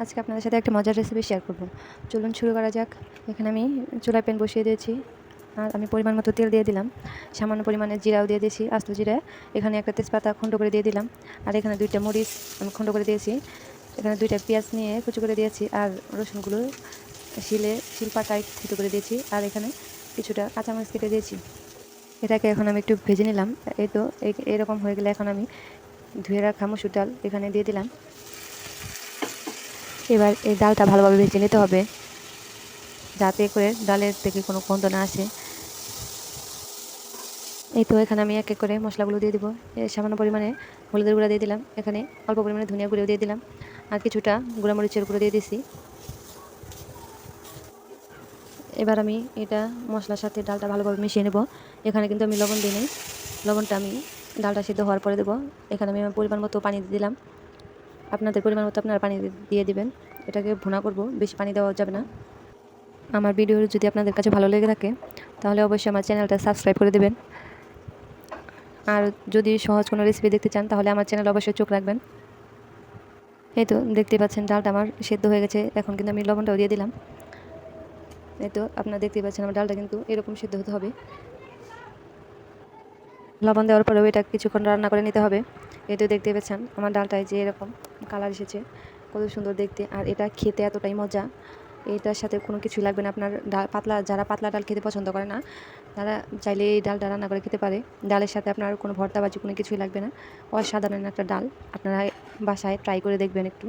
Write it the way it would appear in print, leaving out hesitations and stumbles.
আজকে আপনাদের সাথে একটা মজার রেসিপি শেয়ার করব। চলুন শুরু করা যাক। এখানে আমি চুলায় প্যান বসিয়ে দিয়েছি আর আমি পরিমাণ মতো তেল দিয়ে দিলাম। সামান্য পরিমাণে জিরাও দিয়ে দিয়েছি, আস্ত জিরা। এখানে একটা তেজপাতা খন্ড করে দিয়ে দিলাম। আর এখানে 2টা মরিচ আমি খন্ড করে দিয়েছি। এখানে 2টা পেঁয়াজ নিয়ে কুচি করে দিয়েছি আর রসুনগুলো শিলপাটায় থেতো করে দিয়েছি। আর এখানে কিছুটা কাঁচামরিচ কেটে দিয়েছি। এটাকে এখন আমি একটু ভেজে নিলাম। এই তো এরকম হয়ে গেলে এখন আমি ধুয়ে রাখা মসুর ডাল এখানে দিয়ে দিলাম। এবার এই ডালটা ভালোভাবে ভেজে নিতে হবে, যাতে করে ডালের থেকে কোনো গন্ধ না আসে। এই তো এখানে আমি এক এক করে মশলাগুলো দিয়ে দিব। সামান্য পরিমাণে হলুদের গুঁড়া দিয়ে দিলাম, এখানে অল্প পরিমাণে ধনিয়া গুঁড়ো দিয়ে দিলাম, আর কিছুটা গুঁড়ামরিচের গুঁড়ো দিয়ে দিছি। এবার আমি এটা মশলার সাথে ডালটা ভালোভাবে মিশিয়ে নেব। এখানে কিন্তু আমি লবণ দিই নিই, লবণটা আমি ডালটা সিদ্ধ হওয়ার পরে দেবো। এখানে আমি আমার পরিমাণ মতো পানি দিয়ে দিলাম। আপনাদের পরিমাণ মতো আপনারা পানি দিয়ে দিবেন। এটাকে ভুনা করব, বেশি পানি দেওয়া যাবে না। আমার ভিডিও যদি আপনাদের কাছে ভালো লেগে থাকে তাহলে অবশ্যই আমার চ্যানেলটা সাবস্ক্রাইব করে দেবেন। আর যদি সহজ কোনো রেসিপি দেখতে চান তাহলে আমার চ্যানেলে অবশ্যই চোখ রাখবেন। এই তো দেখতে পাচ্ছেন ডালটা আমার সেদ্ধ হয়ে গেছে। এখন কিন্তু আমি লবণটাও দিয়ে দিলাম। এই তো আপনারা দেখতে পাচ্ছেন আমার ডালটা কিন্তু এরকম সেদ্ধ হতে হবে। লবণ দেওয়ার পরেও এটা কিছুক্ষণ রান্না করে নিতে হবে। এই তো দেখতে পাচ্ছেন আমার ডালটায় যে এরকম কালার এসেছে, কত সুন্দর দেখতে। আর এটা খেতে এতটাই মজা, এটার সাথে কোনো কিছুই লাগবে না। আপনার যারা পাতলা ডাল খেতে পছন্দ করে না তারা চাইলে এই ডালটা রান্না করে খেতে পারে। ডালের সাথে আপনার কোনো ভর্তা বাজি কোনো কিছুই লাগবে না। অসাধারণ একটা ডাল, আপনারা বাসায় ট্রাই করে দেখবেন একটু।